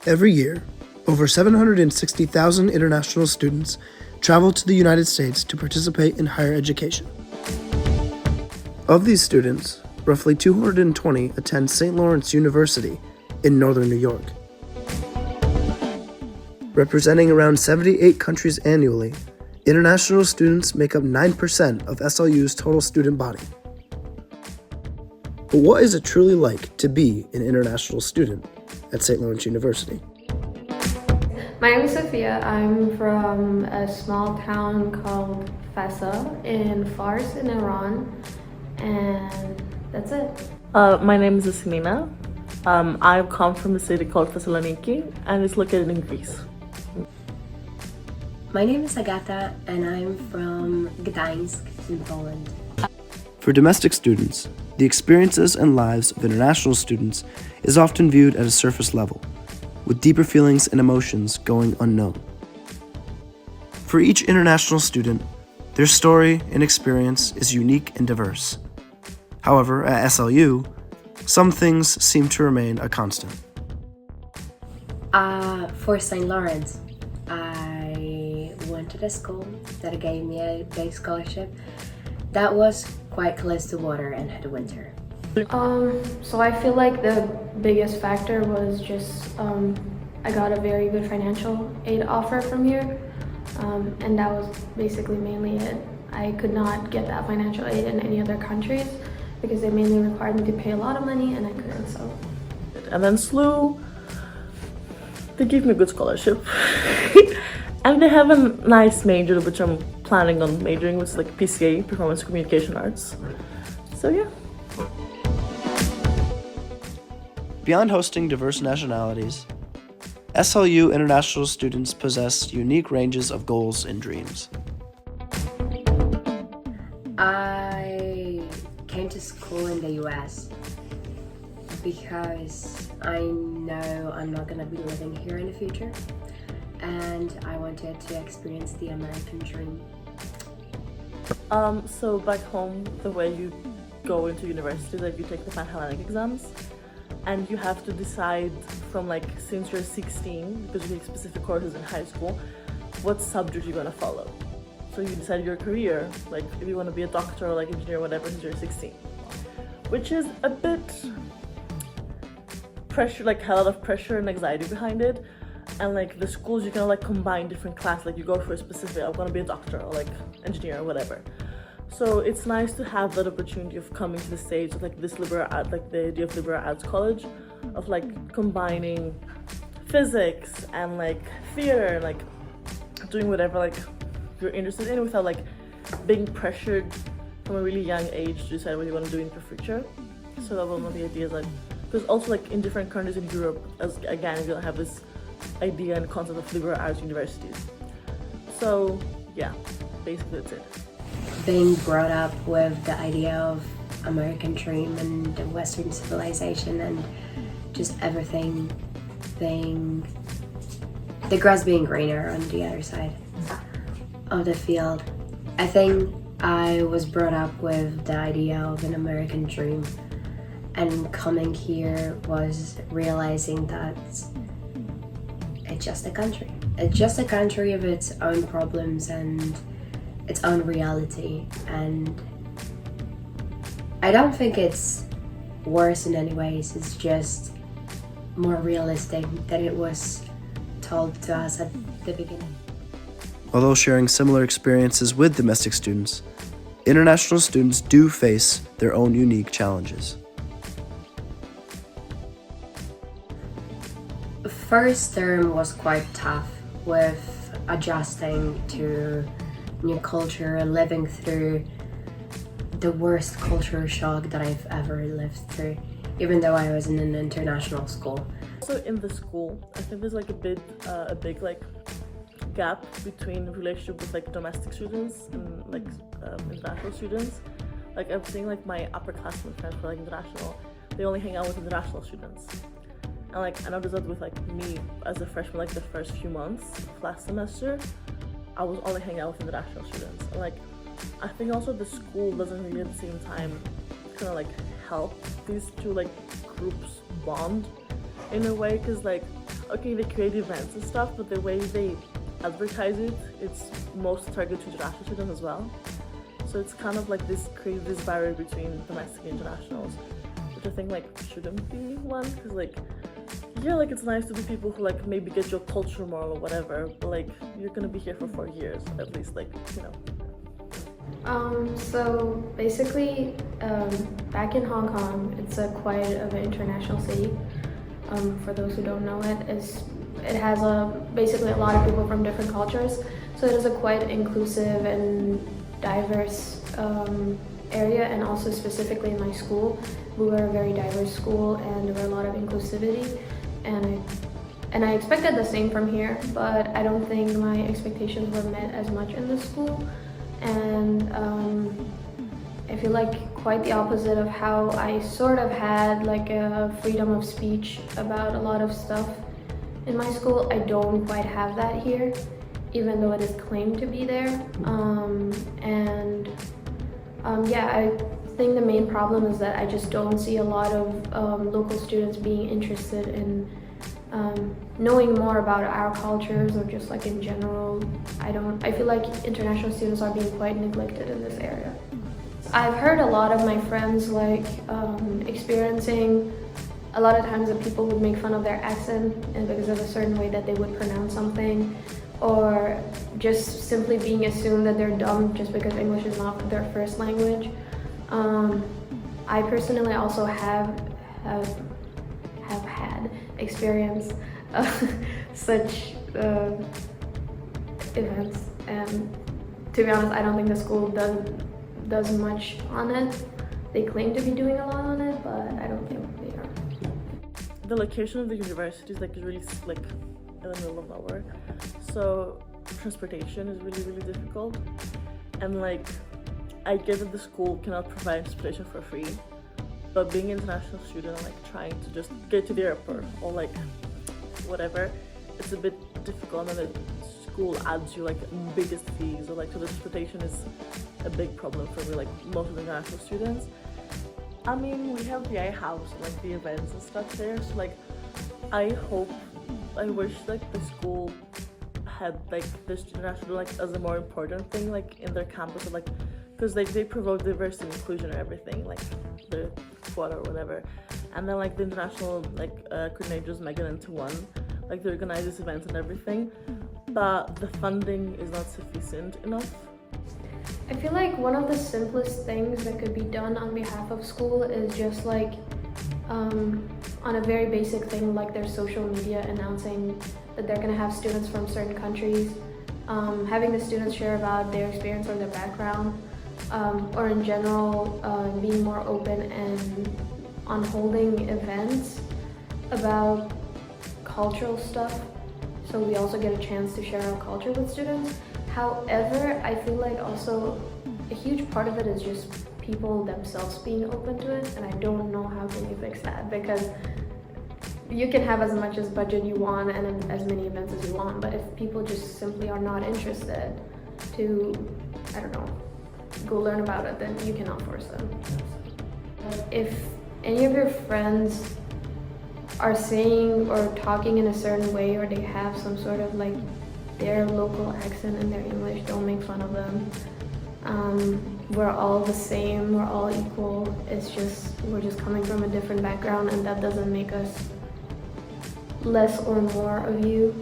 Every year, over 760,000 international students travel to the United States to participate in higher education. Of these students, roughly 220 attend St. Lawrence University in northern New York. Representing around 78 countries annually, international students make up 9% of SLU's total student body. But what is it truly like to be an international student at St. Lawrence University? My name is Sophia. I'm from a small town called Fassa in Fars in Iran, and that's it. My name is Asimina. I come from a city called Thessaloniki, and it's located in Greece. My name is Agata, and I'm from Gdańsk in Poland. For domestic students, the experiences and lives of international students is often viewed at a surface level, with deeper feelings and emotions going unknown. For each international student, their story and experience is unique and diverse. However, at SLU, some things seem to remain a constant. For St. Lawrence, I went to the school that gave me a day scholarship that was quite close to water and had winter. So I feel like the biggest factor was just I got a very good financial aid offer from here, and that was basically mainly it. I could not get that financial aid in any other countries because they mainly required me to pay a lot of money, and I couldn't. So. And then SLU, they gave me a good scholarship. And they have a nice major, which I'm planning on majoring with, like PCA, Performance Communication Arts. So yeah. Beyond hosting diverse nationalities, SLU international students possess unique ranges of goals and dreams. I came to school in the US because I know I'm not going to be living here in the future, and I wanted to experience the American dream. So back home, the way you go into university, like you take the Panhellenic exams, and you have to decide from like since you're 16, because you take specific courses in high school, what subject you're gonna follow. So you decide your career, like if you want to be a doctor or like engineer or whatever since you're 16, which is a bit pressure, like a lot of pressure and anxiety behind it. And like the schools, you can like combine different classes, like you go for a specific, I'm gonna be a doctor or like engineer or whatever. So it's nice to have that opportunity of coming to the States with like this liberal art, like the idea of liberal arts college, of like combining physics and like theater, like doing whatever like you're interested in without like being pressured from a really young age to decide what you want to do in your future. So that was one of the ideas, like because also like in different countries in Europe, as again you don't have this idea and concept of liberal arts universities. So yeah, basically that's it. Being brought up with the idea of American dream and the Western civilization and just everything being, the grass being greener on the other side of the field. I think I was brought up with the idea of an American dream, and coming here was realizing that it's just a country. It's just a country of its own problems and its own reality, and I don't think it's worse in any ways. It's just more realistic than it was told to us at the beginning. Although sharing similar experiences with domestic students, international students do face their own unique challenges. The first term was quite tough with adjusting to new culture, living through the worst culture shock that I've ever lived through, even though I was in an international school. Also in the school, I think there's like a big like gap between relationship with like domestic students and like international students. Like I'm seeing like my upperclassmen friends for like international, they only hang out with international students. And like I noticed that with like me as a freshman, like the first few months of last semester, I was only hanging out with international students. And like I think also the school doesn't really at the same time kind of like help these two like groups bond in a way, because like okay, they create events and stuff, but the way they advertise it, it's most targeted to international students as well. So it's kind of like this create this barrier between domestic and internationals, which I think like shouldn't be one, because like yeah, like it's nice to be people who like maybe get your culture more or whatever, but like you're gonna be here for 4 years at least, like, you know. So basically, back in Hong Kong, it's a quite of an international city. For those who don't know it, it has basically a lot of people from different cultures. So it is a quite inclusive and diverse area, and also specifically in my school, we were a very diverse school, and there were a lot of inclusivity. And I expected the same from here, but I don't think my expectations were met as much in the school. And I feel like quite the opposite of how I sort of had like a freedom of speech about a lot of stuff in my school. I don't quite have that here, even though it is claimed to be there. Yeah, I think the main problem is that I just don't see a lot of local students being interested in knowing more about our cultures, or just like in general. I feel like international students are being quite neglected in this area. I've heard a lot of my friends like experiencing a lot of times that people would make fun of their accent and because of a certain way that they would pronounce something, or just simply being assumed that they're dumb just because English is not their first language. I personally also have had experience such events, and to be honest, I don't think the school does much on it. They claim to be doing a lot on it, but I don't think they are. The location of the university is like really like in the middle of nowhere, so transportation is really difficult. And like I get that the school cannot provide transportation for free, but being an international student and like trying to just get to the airport or like whatever, it's a bit difficult, and the school adds you like biggest fees, or like, so the transportation is a big problem for me, like most of the international students. I mean, we have the iHouse and like the events and stuff there, so like I wish like the school had like this international like as a more important thing like in their campus, or like, because like they promote diversity and inclusion and everything, like the quota or whatever, and then like the international like coordinators make it into one, like they organize these events and everything, but the funding is not sufficient enough. I feel like one of the simplest things that could be done on behalf of school is just like on a very basic thing like their social media announcing that they're going to have students from certain countries, having the students share about their experience or their background, or in general being more open and on holding events about cultural stuff, so we also get a chance to share our culture with students. However, I feel like also a huge part of it is just people themselves being open to it, and I don't know how can you fix that, because you can have as much as budget you want and as many events as you want, but if people just simply are not interested to, I don't know, go learn about it, then you cannot force them. If any of your friends are saying or talking in a certain way, or they have some sort of like their local accent in their English, don't make fun of them. We're all the same, we're all equal. It's just, we're just coming from a different background, and that doesn't make us less or more of you.